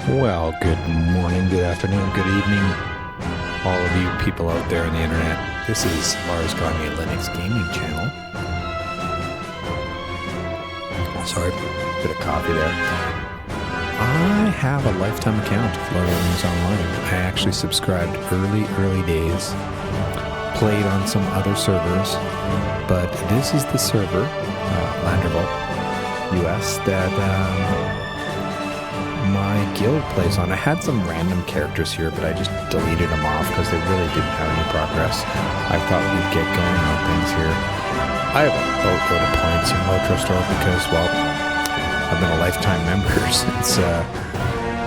Well, good morning, good afternoon, good evening, all of you people out there on the internet. This is Lars Gagner Linux Gaming Channel. Sorry, bit of coffee there. I have a lifetime account of LOTRO Games Online. I actually subscribed early days, played on some other servers, but this is the server, Landroval, US, that my guild plays on. I had some random characters here, but I just deleted them off because they really didn't have any progress. I thought we'd get going on things here. I have a boatload of points in LOTRO store because, well, I've been a lifetime member since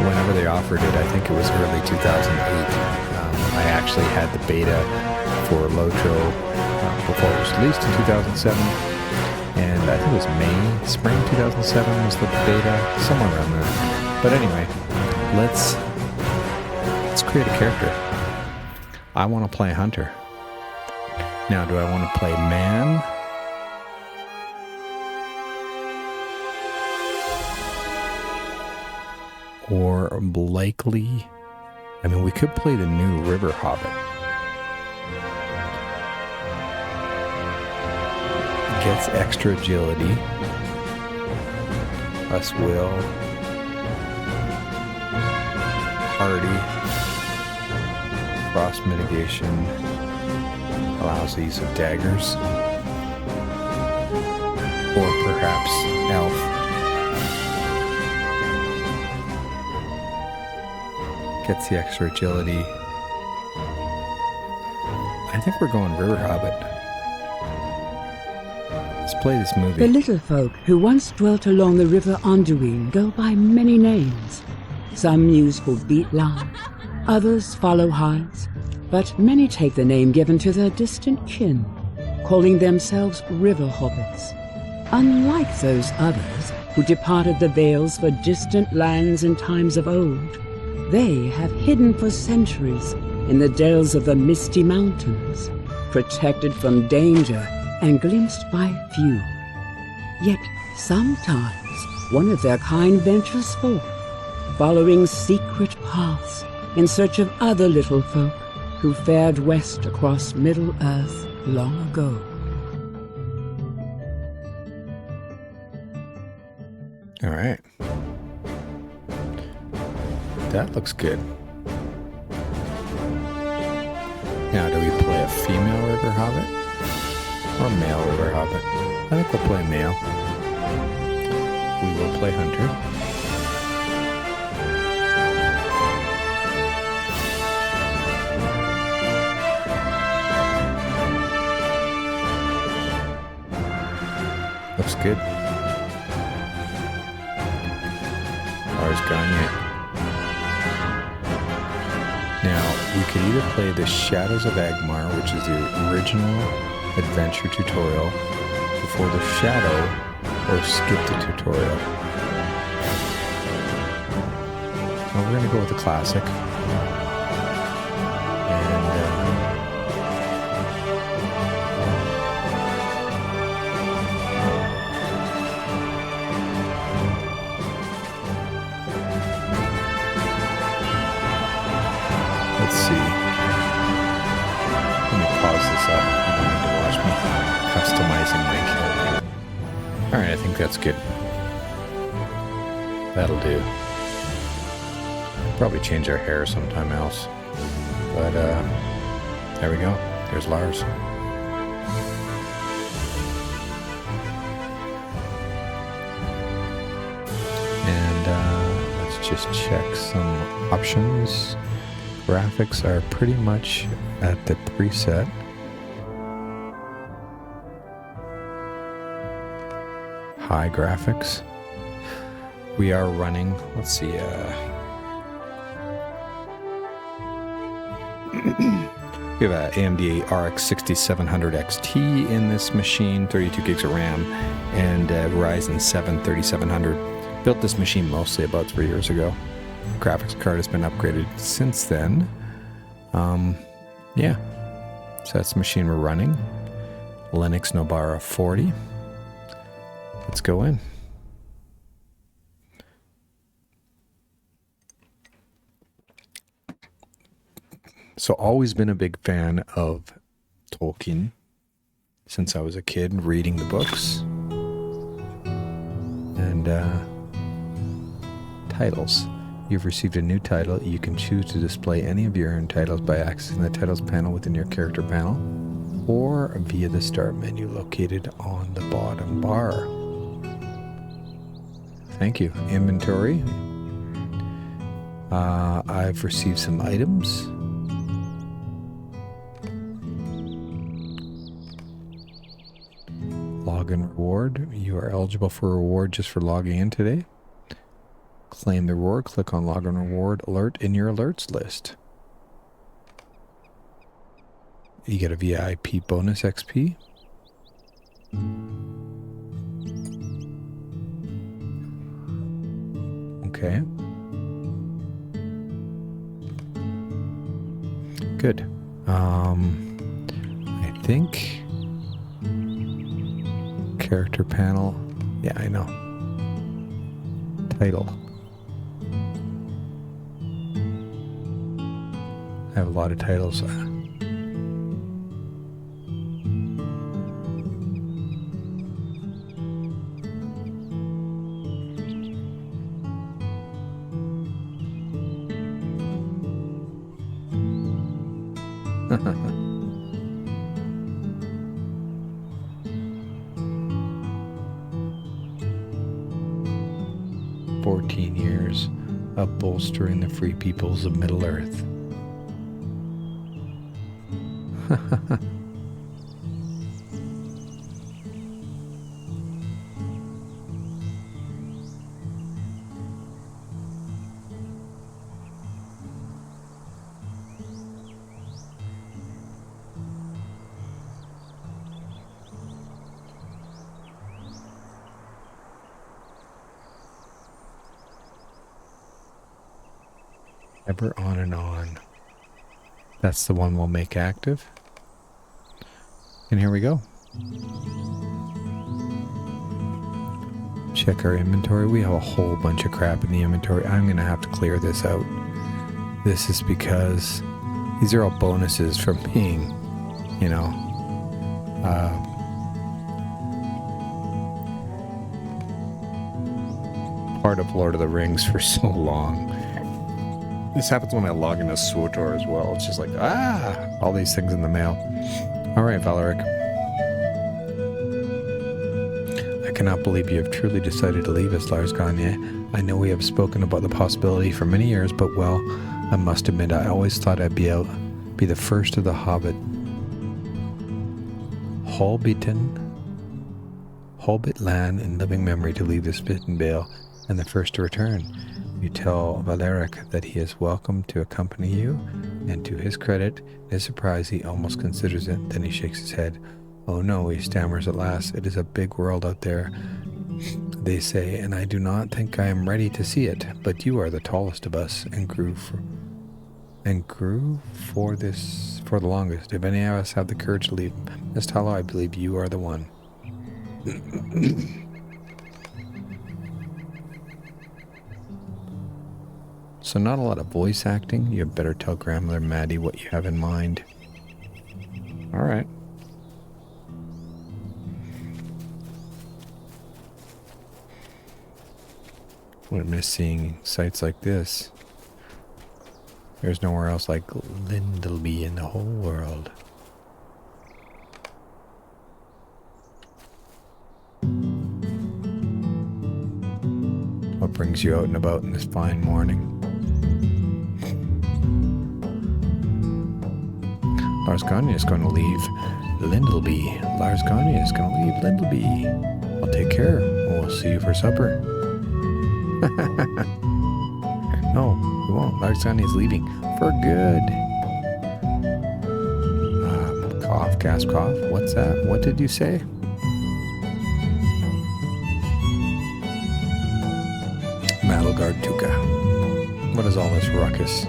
whenever they offered it. I think it was early 2008. I actually had the beta for LOTRO before it was released in 2007. And I think it was spring 2007 was the beta, somewhere around there. But anyway, let's create a character. I want to play Hunter. Now, do I want to play man? Or likely, I mean, we could play the new River Hobbit. Gets extra agility. Us will. Hardy. Frost mitigation. Allows the use of daggers. Or perhaps elf. Gets the extra agility. I think we're going River Hobbit. Let's play this movie. The little folk who once dwelt along the river Anduin go by many names. Some use for Beatlan, others follow hides, but many take the name given to their distant kin, calling themselves river hobbits. Unlike those others who departed the vales for distant lands in times of old, they have hidden for centuries in the dells of the misty mountains, protected from danger and glimpsed by few. Yet sometimes one of their kind ventures forth, following secret paths in search of other little folk who fared west across Middle Earth long ago. All right. That looks good. Now, do we play a female River Hobbit or a male River Hobbit? I think we'll play male. We will play Hunter. Looks good. Lars Gagner. Now, we could either play the Shadows of Agmar, which is the original adventure tutorial, before the Shadow, or skip the tutorial. Well, we're going to go with the classic. Let's see. Let me pause this up. You don't need to watch me customizing my character. Alright, I think that's good. That'll do. Probably change our hair sometime else. But, there we go. There's Lars. And, let's just check some options. Graphics are pretty much at the preset. High graphics. We are running, let's see, we have a AMD RX 6700 XT in this machine, 32 gigs of RAM, and Ryzen 7 3700. Built this machine mostly about 3 years ago. Graphics card has been upgraded since then. Yeah, so that's the machine we're running. Linux Nobara 40. Let's go in. So always been a big fan of Tolkien since I was a kid, reading the books. And titles. You've received a new title. You can choose to display any of your earned titles by accessing the titles panel within your character panel or via the start menu located on the bottom bar. Thank you. Inventory. I've received some items. Login reward. You are eligible for a reward just for logging in today. Claim the reward. Click on login reward alert in your alerts list. You get a VIP bonus XP. Okay. Good. I think character panel. Yeah, I know. Title. I have a lot of titles. 14 years of bolstering the free peoples of Middle-earth. Ever on and on. That's the one we'll make active. And here we go. Check our inventory. We have a whole bunch of crap in the inventory. I'm going to have to clear this out. This is because these are all bonuses from being, you know, part of Lord of the Rings for so long. This happens when I log into SWTOR as well. It's just like, all these things in the mail. All right, Valeric. I cannot believe you have truly decided to leave us, Lars Gagner. I know we have spoken about the possibility for many years, but well, I must admit, I always thought I'd be the first of the Hobbit. Hobbit land in living memory to leave the Spitting Vale, and the first to return. You tell Valeric that he is welcome to accompany you, and to his credit, his surprise, he almost considers it. Then he shakes his head. Oh no, he stammers at last. It is a big world out there, they say, and I do not think I am ready to see it. But you are the tallest of us, and grew for the longest. If any of us have the courage to leave Miss Hollow, I believe you are the one. So not a lot of voice acting. You better tell Grandmother Maddie what you have in mind. All right. Would miss seeing sites like this. There's nowhere else like Landroval in the whole world. What brings you out and about in this fine morning? Lars Gagner is going to leave Landroval. Lars Gagner is going to leave Landroval. I'll take care. We'll see you for supper. No, we won't. Lars Gagner is leaving for good. Cough, gasp, cough. What's that? What did you say? Malagard Tuka. What is all this ruckus?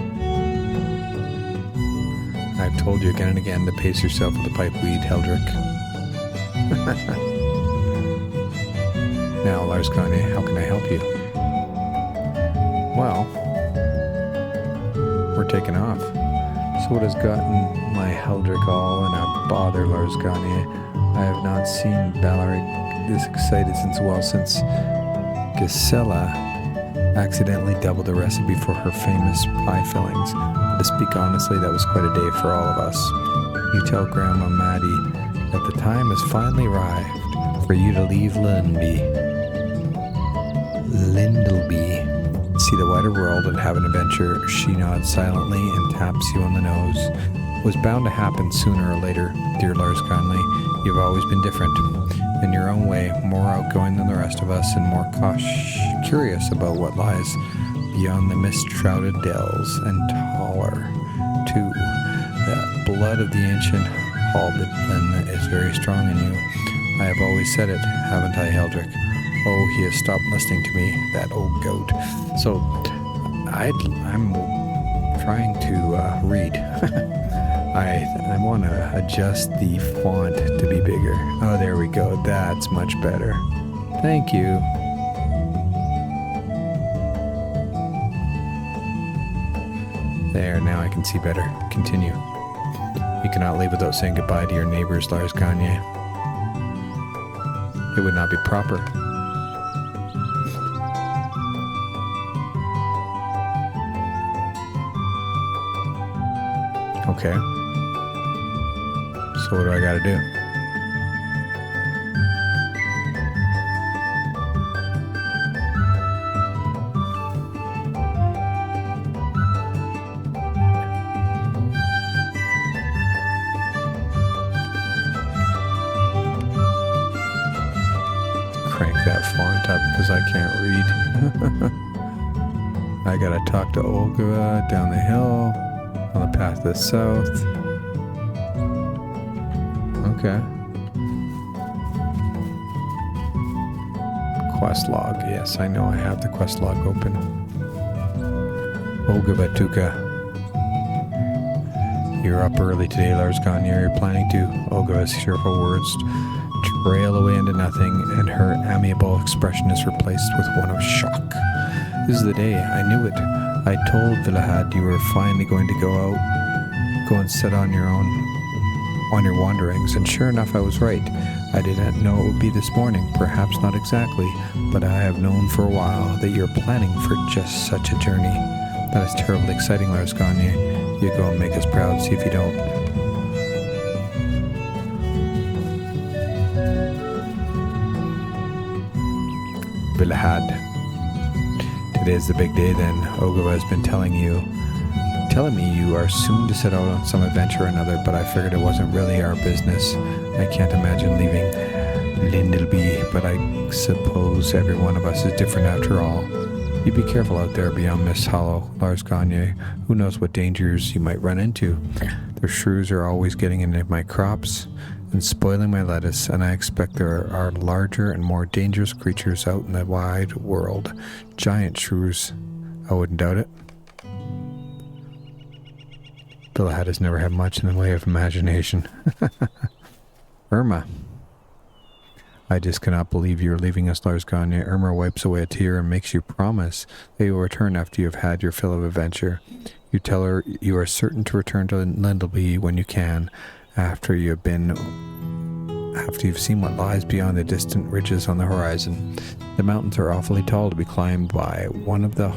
I've told you again and again to pace yourself with the pipeweed, Heldrick. Now, Lars Gagner, how can I help you? Well, we're taking off. So what has gotten my Heldrick all in a bother, Lars Gagner? I have not seen Balaric this excited since Gisela accidentally doubled the recipe for her famous pie fillings. But to speak honestly, that was quite a day for all of us. You tell Grandma Maddie that the time has finally arrived for you to leave Lindleby, see the wider world and have an adventure. She nods silently and taps you on the nose. It was bound to happen sooner or later, dear Lars Gagner. You've always been different. In your own way, more outgoing than the rest of us and more curious about what lies beyond the mist-shrouded dells, and taller, too. The blood of the ancient Hobbit is very strong in you. I have always said it, haven't I, Heldrick? Oh, he has stopped listening to me, that old goat. So, I'm trying to read. I want to adjust the font to be bigger. Oh, there we go. That's much better. Thank you. There, now I can see better. Continue. You cannot leave without saying goodbye to your neighbors, Lars Gagner. It would not be proper. Okay. So what do I gotta do? Crank that font up because I can't read. I gotta talk to Olga down the hill on the path to the south. Okay. Quest log. Yes, I know I have the quest log open. Olga Batuka. You're up early today, Lars Gagner. You're planning to. Olga's cheerful words trail away into nothing, and her amiable expression is replaced with one of shock. This is the day. I knew it. I told Vilahad you were finally going to go and set on your wanderings, and sure enough I was right. I didn't know it would be this morning, perhaps not exactly, but I have known for a while that you're planning for just such a journey. That is terribly exciting, Lars Gagner. You go and make us proud, see if you don't. Vilahad. Today is the big day then. Ogava has been telling me you are soon to set out on some adventure or another, but I figured it wasn't really our business. I can't imagine leaving Lindleby, but I suppose every one of us is different after all. You be careful out there beyond Mist Hollow, Lars Gagner. Who knows what dangers you might run into. Their shrews are always getting into my crops and spoiling my lettuce, and I expect there are larger and more dangerous creatures out in the wide world. Giant shrews. I wouldn't doubt it. Billahad has never had much in the way of imagination. Irma. I just cannot believe you are leaving us, Lars Gagner. Irma wipes away a tear and makes you promise that you will return after you have had your fill of adventure. You tell her you are certain to return to Lindleby when you can, after you've seen what lies beyond the distant ridges on the horizon. The mountains are awfully tall to be climbed by one of the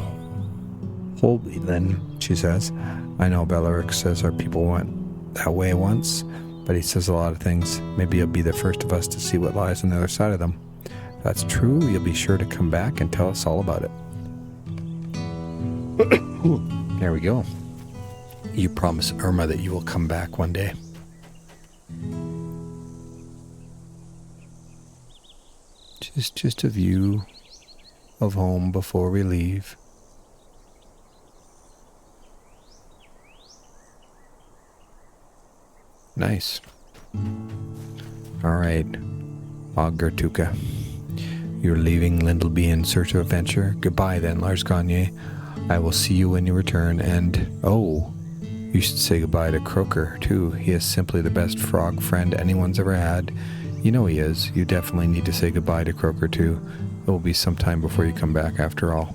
Hobbit, she says. I know Belaric says our people went that way once, but he says a lot of things. Maybe he'll be the first of us to see what lies on the other side of them. If that's true, you'll be sure to come back and tell us all about it. There we go. You promise Irma that you will come back one day. Just a view of home before we leave. Nice. Alright, Oggertuka. You're leaving Lindleby in search of adventure. Goodbye then, Lars Gagner. I will see you when you return, and you should say goodbye to Croaker, too. He is simply the best frog friend anyone's ever had. You know he is. You definitely need to say goodbye to Croaker, too. It will be some time before you come back, after all.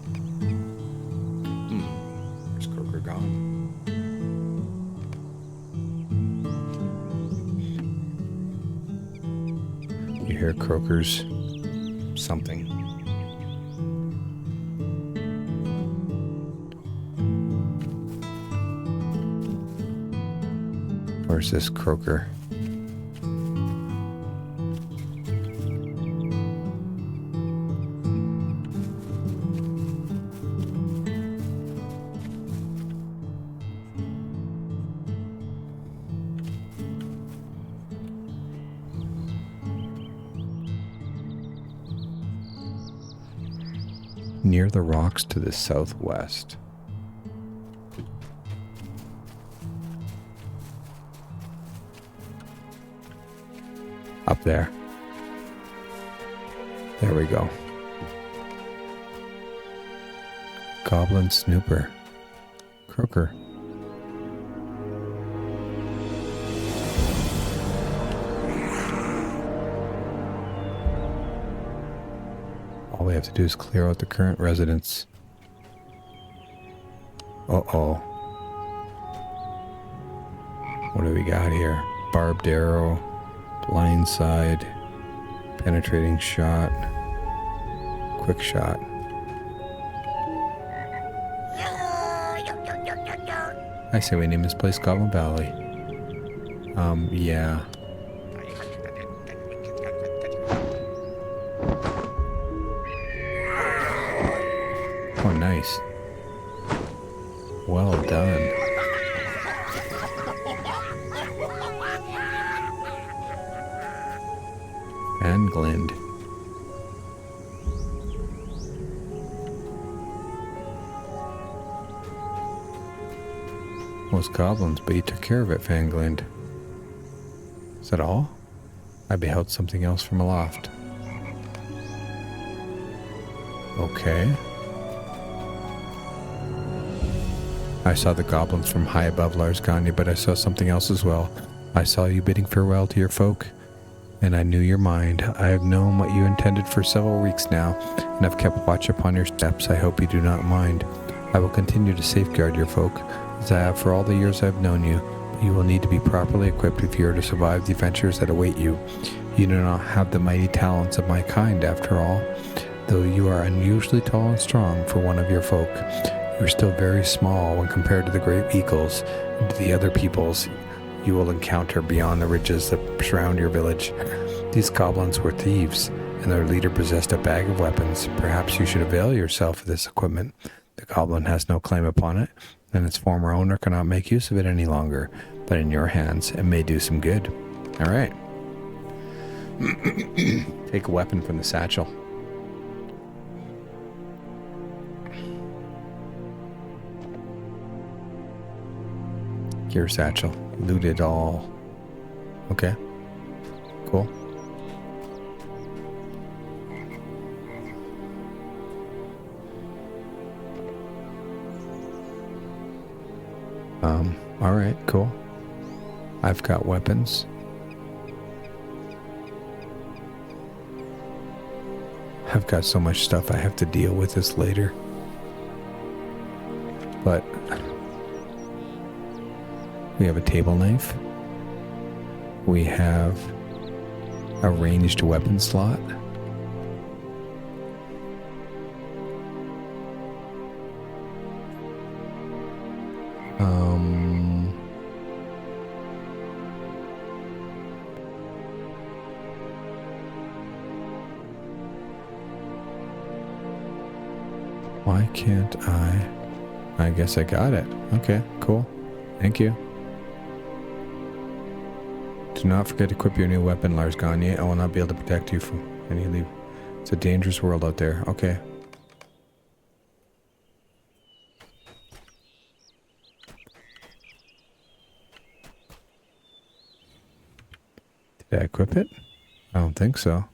Where's Croaker gone? hear croakers. Something. Where's this croaker? Near the rocks to the southwest. Up there. There we go. Goblin snooper. Croaker. All we have to do is clear out the current residents. Uh-oh. What do we got here? Barbed arrow, blindside, penetrating shot, quick shot. I say we name this place Goblin Valley. Yeah. Oh, nice. Well done. Anglind. Most goblins, but you took care of it, Fanglind. Is that all? I beheld something else from aloft. Okay. I saw the goblins from high above Lars Gagner, but I saw something else as well. I saw you bidding farewell to your folk, and I knew your mind. I have known what you intended for several weeks now, and have kept watch upon your steps. I hope you do not mind. I will continue to safeguard your folk, as I have for all the years I have known you, but you will need to be properly equipped if you are to survive the adventures that await you. You do not have the mighty talents of my kind, after all. Though you are unusually tall and strong for one of your folk, you are still very small when compared to the great eagles and to the other peoples you will encounter beyond the ridges that surround your village. These goblins were thieves, and their leader possessed a bag of weapons. Perhaps you should avail yourself of this equipment. The goblin has no claim upon it, and its former owner cannot make use of it any longer, but in your hands it may do some good. All right. Take a weapon from the satchel. Gear satchel. Loot it all. Okay. Cool. Alright, cool. I've got weapons. I've got so much stuff I have to deal with this later. But we have a table knife. We have a ranged weapon slot. Why can't I? I guess I got it. Okay, cool. Thank you. Do not forget to equip your new weapon, Lars Gagner. I will not be able to protect you from any leave. It's a dangerous world out there. Okay. Did I equip it? I don't think so.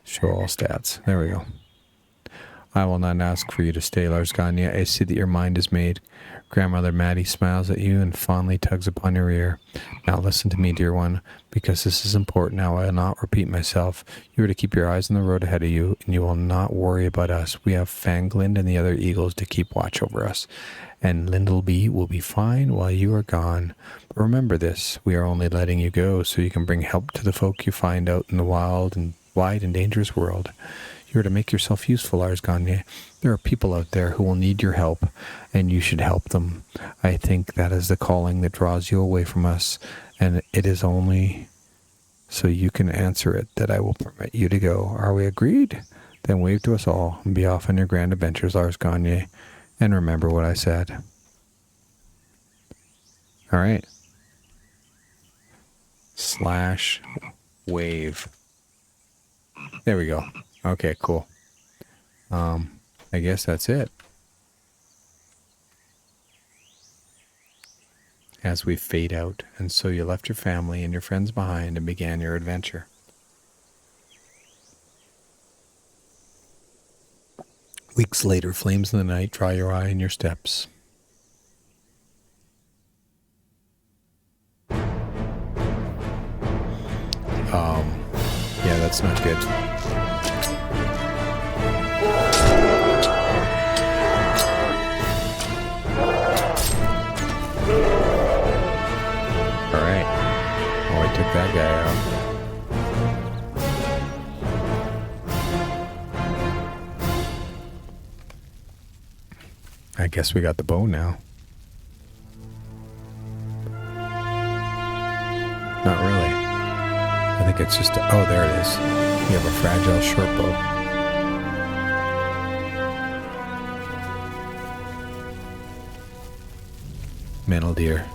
Show all stats. There we go. I will not ask for you to stay, Lars Gagner. I see that your mind is made. Grandmother Maddie smiles at you and fondly tugs upon your ear. Now listen to me, dear one, because this is important. Now I will not repeat myself. You are to keep your eyes on the road ahead of you, and you will not worry about us. We have Fanglind and the other eagles to keep watch over us, and Lindleby will be fine while you are gone. But remember this, we are only letting you go so you can bring help to the folk you find out in the wide and dangerous world. You are to make yourself useful, Lars Gagner. There are people out there who will need your help, and you should help them. I think that is the calling that draws you away from us, and it is only so you can answer it that I will permit you to go. Are we agreed? Then wave to us all and be off on your grand adventures, Lars Gagner, and remember what I said. All right. / wave. There we go. Okay, cool. I guess that's it. As we fade out, and so you left your family and your friends behind and began your adventure. Weeks later, flames in the night draw your eye and your steps. Yeah, that's not good. Alright. Oh, I took that guy out. I guess we got the bow now. Not really. I think it's just... oh, there it is. We have a fragile short bow. Deer.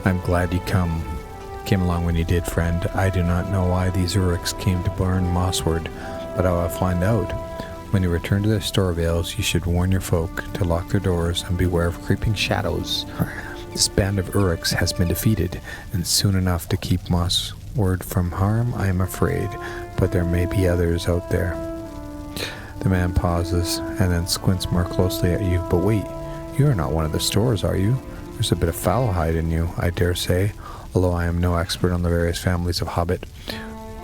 I'm glad you came along when you did, friend. I do not know why these Uruks came to burn Mossward, but I will find out. When you return to the Storvales, you should warn your folk to lock their doors and beware of creeping shadows. This band of Uruks has been defeated, and soon enough to keep Mossward from harm, I am afraid, but there may be others out there. The man pauses and then squints more closely at you. But wait, you are not one of the stores, are you? There's a bit of fowlhide in you, I dare say, although I am no expert on the various families of Hobbit.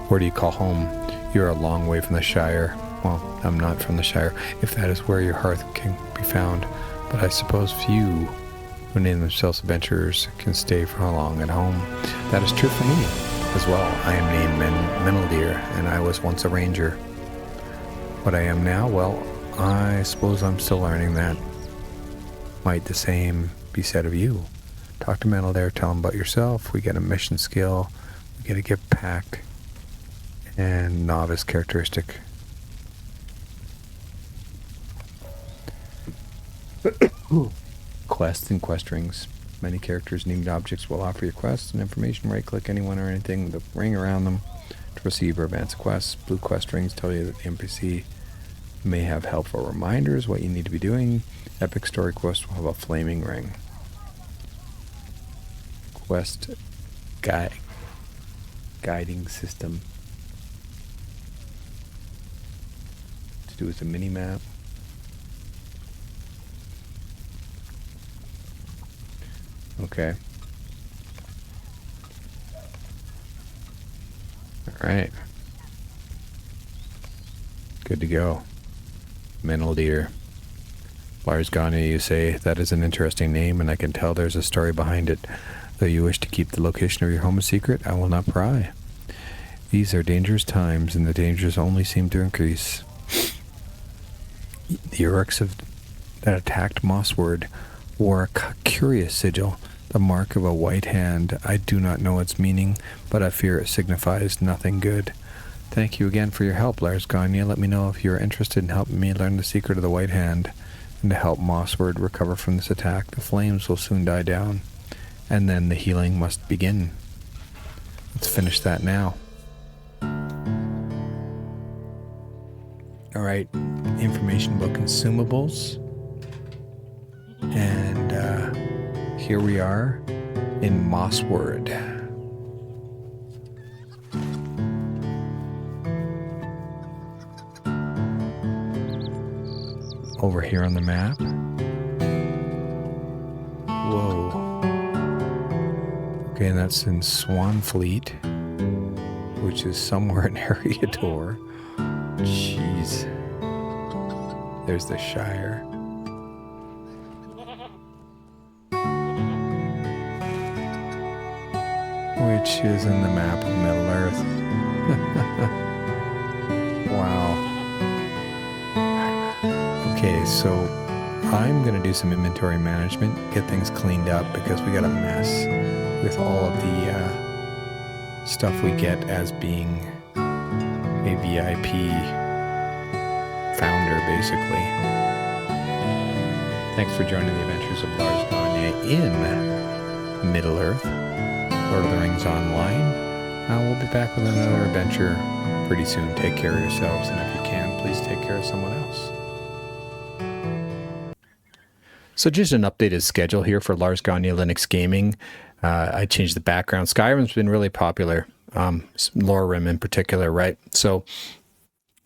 Where do you call home? You're a long way from the Shire. Well, I'm not from the Shire, if that is where your hearth can be found. But I suppose few who name themselves adventurers can stay for long at home. That is true for me as well. I am named Meneldir, and I was once a ranger. What I am now, well, I suppose I'm still learning that. Might the same be said of you. Talk to Meneldir, tell him about yourself. We get a mission skill, we get a gift pack, and novice characteristic. Quests and quest rings. Many characters named objects will offer you quests and information. Right-click anyone or anything with a ring around them to receive or advance quests. Blue quest rings tell you that the NPC may have helpful reminders what you need to be doing. Epic story quest will have a flaming ring. Quest guiding system to do with the mini map. Okay. All right. Good to go. Meneldir. Lars Gagner, you say. That is an interesting name, and I can tell there's a story behind it. Though you wish to keep the location of your home a secret, I will not pry. These are dangerous times, and the dangers only seem to increase. The Uruks that attacked Mossward wore a curious sigil, the mark of a white hand. I do not know its meaning, but I fear it signifies nothing good. Thank you again for your help, Lars Gagner. Let me know if you are interested in helping me learn the secret of the white hand, and to help Mossward recover from this attack. The flames will soon die down, and then the healing must begin. Let's finish that now. All right, information about consumables. And here we are in Mossward. over here on the map. Whoa. Okay, and that's in Swanfleet, which is somewhere in Eriador. Jeez. There's the Shire. Which is in the map of Middle-earth. Wow. Okay, so I'm going to do some inventory management, get things cleaned up, because we got a mess with all of the stuff we get as being a VIP founder, basically. Thanks for joining the adventures of Lars Gagner in Middle-earth, Lord of the Rings Online. We'll be back with another adventure pretty soon. Take care of yourselves, and if you can, please take care of someone else. So just an updated schedule here for Lars Gagner Linux Gaming. I changed the background. Skyrim's been really popular, Lorim in particular, right? So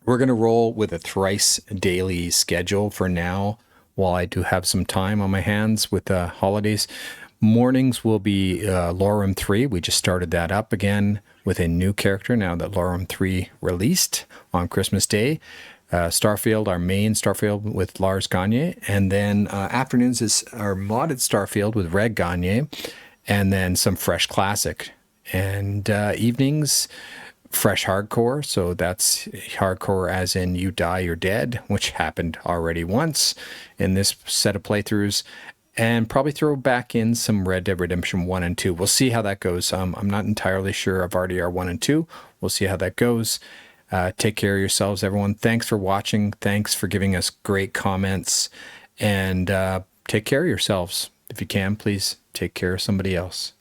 we're going to roll with a thrice daily schedule for now, while I do have some time on my hands with the holidays. Mornings will be Lorim 3. We just started that up again with a new character now that Lorim 3 released on Christmas Day. Starfield, our main Starfield with Lars Gagner. And then afternoons is our modded Starfield with Reg Gagner. And then some fresh classic. And evenings, fresh hardcore. So that's hardcore as in you die, you're dead, which happened already once in this set of playthroughs. And probably throw back in some Red Dead Redemption 1 and 2. We'll see how that goes. I'm not entirely sure of RDR 1 and 2. We'll see how that goes. Take care of yourselves, everyone. Thanks for watching. Thanks for giving us great comments. And take care of yourselves. If you can, please take care of somebody else.